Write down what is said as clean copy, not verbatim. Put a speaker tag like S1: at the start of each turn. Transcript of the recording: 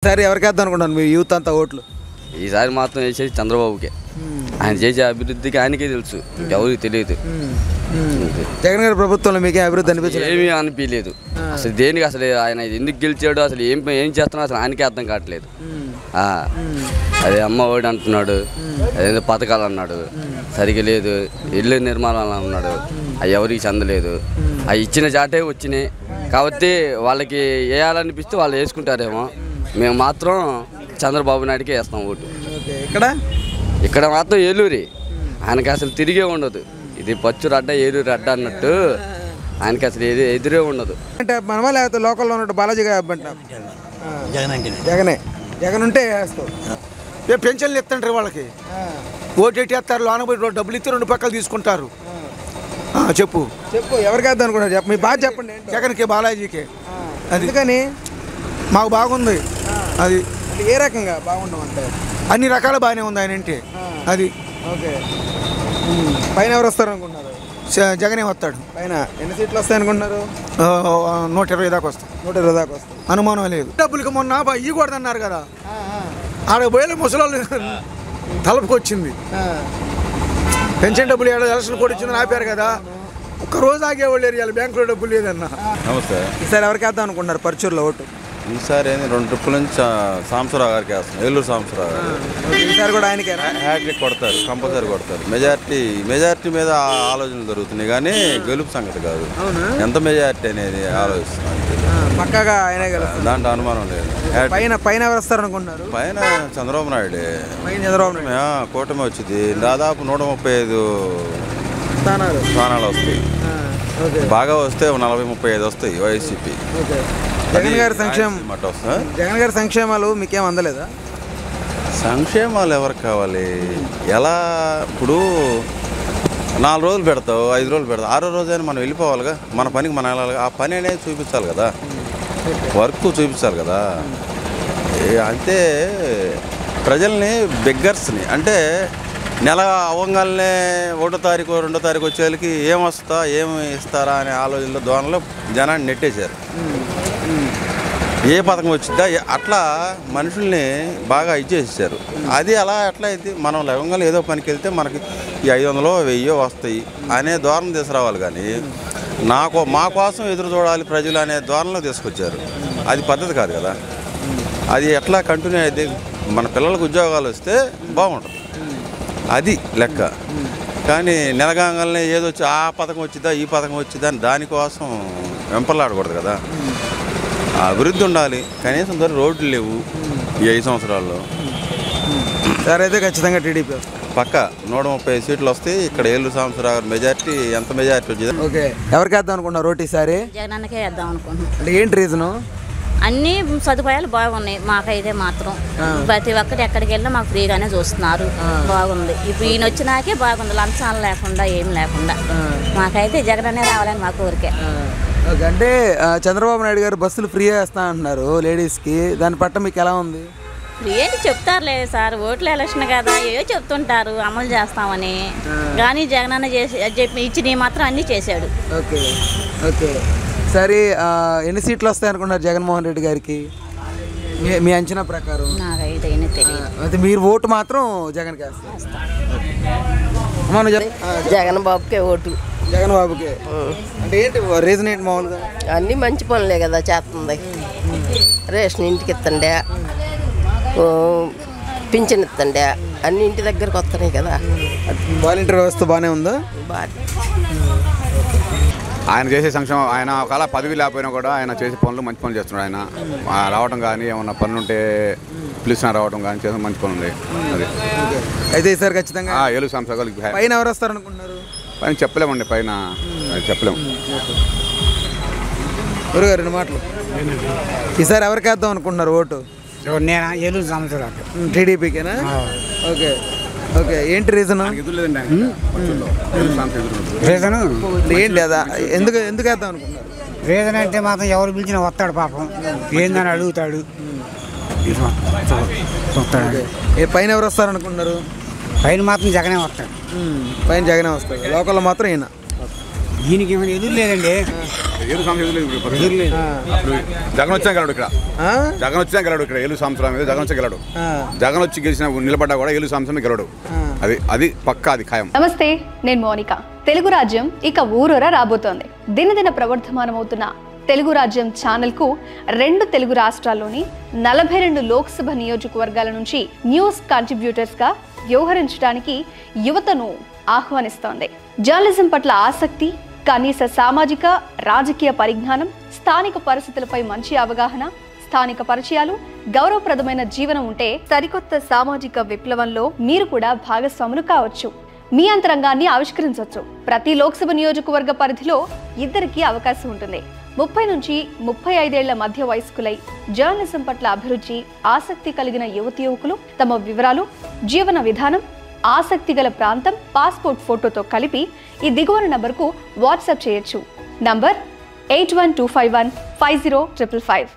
S1: ఈసారి ఎవరికి వేద్దాం అనుకుంటాను మీ యూత్ అంతా ఓట్లు?
S2: ఈసారి మాత్రం వేసేది చంద్రబాబుకే. ఆయన చేసే అభివృద్ధికి ఆయనకే తెలుసు, ఎవరికి తెలియదు.
S1: జగన్ గారి ప్రభుత్వంలో మీకే అభివృద్ధి అనిపించలేదు?
S2: ఏమీ అనిపించలేదు అసలు. దేనికి అసలు ఆయన ఎందుకు గెలిచాడు, అసలు ఏం చేస్తున్నా అసలు ఆయనకే అర్థం కావట్లేదు. అదే అమ్మ ఒడి అంటున్నాడు, అదేదో పథకాలు అన్నాడు, సరిగ్గా లేదు. ఇల్లు నిర్మాణాలు అన్నాడు, అవి ఎవరికి చెందలేదు. అవి ఇచ్చిన చాటే వచ్చినాయి కాబట్టి వాళ్ళకి వేయాలనిపిస్తే వాళ్ళు వేసుకుంటారేమో. మేము మాత్రం చంద్రబాబు నాయుడికే వేస్తాం ఓటు. ఇక్కడ మాత్రం ఏలూరి, ఆయనకి అసలు తిరిగే ఉండదు. ఇది పచ్చు రడ్డ ఏలూరు అడ్డ అన్నట్టు ఆయనకి అసలు ఎదురే ఉండదు.
S1: అంటే మనమా లేకపోతే లోకల్లో ఉన్నట్టు బాలాజీ గారు జగనే జగన్ ఉంటే వేస్తాం.
S3: పెన్షన్లు ఇస్తుంటారు వాళ్ళకి, ఓటు వేస్తారు, లోన పోయి డబ్బులు ఇస్తే రెండు పక్కలు తీసుకుంటారు. చెప్పు
S1: చెప్పు ఎవరికి వేద్దాం అనుకుంటారు? చెప్పు, మీ బాగా చెప్పండి.
S3: జగన్కి, బాలాజీకి.
S1: అందుకని
S3: మాకు బాగుంది. అది
S1: ఏ రకంగా బాగుండమంటే
S3: అన్ని రకాల బాగానే ఉంది ఆయన ఇంటి. అది
S1: ఓకే. పైన ఎవరు వస్తారు అనుకుంటున్నారు?
S3: జగనే వస్తాడు.
S1: పైన ఎన్ని సీట్లు వస్తాయి అనుకుంటున్నారు?
S3: 120 దాకా వస్తాయి.
S1: 120 దాకా వస్తాయి,
S3: అనుమానం లేదు. డబ్బులకి మొన్న ఇవ్వకూడదు అన్నారు కదా, ఆడ పోయే ముసలాళ్ళు తలపుకి వచ్చింది. పెన్షన్ డబ్బులు ఎలక్షన్ కూడా ఇచ్చిందని ఆపారు కదా, ఒక్కరోజు ఆగేవాళ్ళు ఏరియాలి, బ్యాంకులో డబ్బులు లేదన్న.
S4: నమస్తే.
S1: ఈసారి ఎవరికి వేద్దాం అనుకుంటున్నారు పరుచూరులో ఓటు?
S4: ఈసారి 2 ట్రిప్పుల నుంచి సాంబశివరావు గారికి వేస్తాం, ఏలూరు సాంబశివరావు గారు.
S1: ఈసారి కూడా ఆయనకే
S4: హ్యాట్రిక్ కొడతారు, కంపల్సరీ కొడతారు. మెజార్టీ మీద ఆలోచనలు జరుగుతున్నాయి కానీ గెలుపు సంగతి కాదు. ఎంత మెజార్టీ అనేది ఆలోచిస్తున్నాం,
S1: పక్కాగా ఆయనే గెలుస్తారు,
S4: దాంట్లో అనుమానం లేదు.
S1: పైన ఎవరు వస్తారు అనుకుంటున్నారు?
S4: పైన చంద్రబాబు నాయుడు.
S1: చంద్రబాబు నాయుడు
S4: కూటమి వచ్చింది, దాదాపు 135 స్థానాలు వస్తాయి. బాగా వస్తే 40-35 వస్తాయి వైసీపీ.
S1: జగన్ గారి సంక్షేమాలు మీకేం అందలేదా?
S4: సంక్షేమాలు ఎవరికి కావాలి? ఎలా ఇప్పుడు 4 రోజులు పెడతావు, 5 రోజులు పెడతావు, 6వ రోజైనా మనం వెళ్ళిపోవాలిగా, మన పనికి మనం వెళ్ళాలి. ఆ పని అనేది చూపించాలి కదా, వర్క్ చూపించాలి కదా. అంటే ప్రజల్ని బెగ్గర్స్ని, అంటే నెల అవ్వగానే 1వ తారీఖు 2వ తారీఖు వచ్చేళ్ళకి ఏమి ఇస్తారా అనే ఆలోచనలో ధోరణిలో జనాన్ని నెట్టేశారు. ఏ పథకం వచ్చిందా అట్లా మనుషుల్ని బాగా ఇచ్చేసారు. అది అలా ఎట్లా అయితే మనం లవంగాలు ఏదో పనికి వెళ్తే మనకి ఈ 500 1000 వస్తాయి అనే ధోరణి తీసుకురావాలి కానీ మా కోసం ఎదురు చూడాలి ప్రజలు అనే ధోరణిలో తీసుకొచ్చారు. అది పద్ధతి కాదు కదా. అది ఎట్లా కంటిన్యూ అయితే మన పిల్లలకు ఉద్యోగాలు వస్తే బాగుంటుంది, అది లెక్క. కానీ నెలగానే ఏదో వచ్చి ఆ పథకం వచ్చిద్దా ఈ పథకం వచ్చిద్దా అని దానికోసం వెంపర్లాడకూడదు కదా. అభివృద్ధి ఉండాలి. కనీసం రోడ్లు లేవు ఈ 5 సంవత్సరాల్లో.
S1: సరే అయితే ఖచ్చితంగా టీడీపీ
S4: పక్క 130 సీట్లు వస్తాయి. ఇక్కడ ఏలూరు సాంబశివరావు మెజార్టీ, ఎంత మెజార్టీ వచ్చింది?
S1: ఓకే. ఎవరికి వేద్దాం అనుకున్నారు రోడ్ ఈసారి?
S5: జగనన్నకే వేద్దాం అనుకుంటున్నాం.
S1: అంటే ఏంటి రీజను?
S5: అన్ని సదుపాయాలు బాగున్నాయి మాకైతే మాత్రం. ప్రతి ఒక్కటి ఎక్కడికి వెళ్ళినా మాకు ఫ్రీగానే చూస్తున్నారు, బాగుంది. ఇప్పుడు ఈయన వచ్చినాకే బాగుంది, లంచాలు లేకుండా ఏం లేకుండా. మాకైతే జగనన్నే రావాలని మా కోరికే.
S1: అంటే చంద్రబాబు నాయుడు గారు బస్సులు ఫ్రీ వేస్తా అంటున్నారు లేడీస్కి, దాని పట్ల మీకు ఎలా ఉంది?
S5: ఫ్రీ ఏంటి చెప్తారులే సార్, ఓట్ల ఎలక్షన్ కదా, ఏవో చెప్తుంటారు అమలు చేస్తామని. కానీ జగనన్న చెప్పి ఇచ్చినవి మాత్రం అన్నీ చేశాడు.
S1: Okay okay. సరే, ఎన్ని సీట్లు వస్తాయి అనుకున్నారు జగన్మోహన్ రెడ్డి గారికి మీ అంచనా ప్రకారం?
S5: నాకైతే తెలియదు.
S1: అయితే మీరు ఓటు మాత్రం జగన్కి వేస్తారు?
S6: జగన్ బాబుకే ఓటు.
S1: జగన్ బాబుకే. అంటే ఏంటి రీజన్ ఏంటి? మామూలుగా
S6: అన్నీ మంచి పనులే కదా చేస్తుంది. రేషన్ ఇంటికి ఇస్తుండే, పింఛన్ ఇస్తుండే, అన్ని ఇంటి దగ్గరకు వస్తున్నాయి కదా.
S1: వాలంటీర్ వ్యవస్థ బాగానే ఉందా?
S7: ఆయన చేసే సంక్షేమం, ఆయన ఒకవేళ పదవి లేకపోయినా కూడా ఆయన చేసే పనులు మంచి పనులు చేస్తున్నాడు. ఆయన రావడం కానీ ఏమన్నా పనులు ఉంటే పిలిచిన రావడం కానీ చేసిన మంచి పనులు ఉంది. అది
S1: అయితే ఈసారి ఖచ్చితంగా
S7: ఏలూరు సాంబశివరావు.
S1: పైన ఎవరు వస్తారు అనుకుంటున్నారు?
S7: పైన చెప్పలేమండి, పైన చెప్పలేము.
S1: గురుగారు 2 మాటలు. ఈసారి ఎవరికి వేద్దాం అనుకుంటున్నారు ఓటు?
S8: నేను ఏలూరు సాంబశివరావు.
S1: టీడీపీకేనా? Okay okay. ఏంటి రీజన్?
S8: రీజన్
S1: ఏంటి అదా? ఎందుకు వేద్దాం అనుకుంటున్నారు?
S8: రీజన్ అంటే మాత్రం ఎవరు పిలిచినా వస్తాడు, పాపం ఏందని అడుగుతాడు.
S1: పైన ఎవరు వస్తారు అనుకుంటున్నారు?
S8: పైన మాత్రం జగనే వస్తాడు.
S1: పైన జగనే వస్తాడు, లోకల్లో మాత్రం ఈయన.
S8: ఈయనకి ఏమైనా ఎదురు లేదండి.
S7: ఏలూరు సాంబశివరావు ఎదురు లేదు ఇప్పుడు.
S8: ఎదురు లేదు.
S7: ఇప్పుడు జగన్ వచ్చా గెలడు ఇక్కడ. జగన్ వచ్చా గెలడు ఇక్కడ. ఏలూరు సాంబశివరావు మీద జగన్ వచ్చా గెలడు. జగన్ వచ్చి గెలిచిన నిలబడ్డా కూడా ఏలూరు సాంబశివరావు గెలడు. అది పక్కా, అది ఖాయం.
S9: నమస్తే, నేను మోనిక. తెలుగు రాజ్యం ఇక ఊరూరా రాబోతోంది. దినదిన ప్రవర్ధమానమవుతున్న తెలుగు రాజ్యం ఛానల్కు 2 తెలుగు రాష్ట్రాల్లోని 42 లోక్సభ నియోజకవర్గాల నుంచి న్యూస్ కంట్రిబ్యూటర్స్గా వ్యవహరించడానికి యువతను ఆహ్వానిస్తోంది. జర్నలిజం పట్ల ఆసక్తి, కనీస సామాజిక రాజకీయ పరిజ్ఞానం, స్థానిక పరిస్థితులపై మంచి అవగాహన, స్థానిక పరిచయాలు, గౌరవప్రదమైన జీవనం ఉంటే సరికొత్త సామాజిక విప్లవంలో మీరు కూడా భాగస్వాములు కావచ్చు. మీ అంతరంగాన్ని ఆవిష్కరించవచ్చు. ప్రతి లోక్సభ నియోజకవర్గ పరిధిలో 2కి అవకాశం ఉంటుంది. 30 నుంచి 35 ఏళ్ల మధ్య వయస్కులై జర్నలిజం పట్ల అభిరుచి, ఆసక్తి కలిగిన యువతి యువకులు తమ వివరాలు, జీవన విధానం, ఆసక్తి గల ప్రాంతం, పాస్పోర్ట్ ఫోటోతో కలిపి ఈ దిగువన నంబర్కు వాట్సాప్ చేయొచ్చు. నంబర్ 8125150555.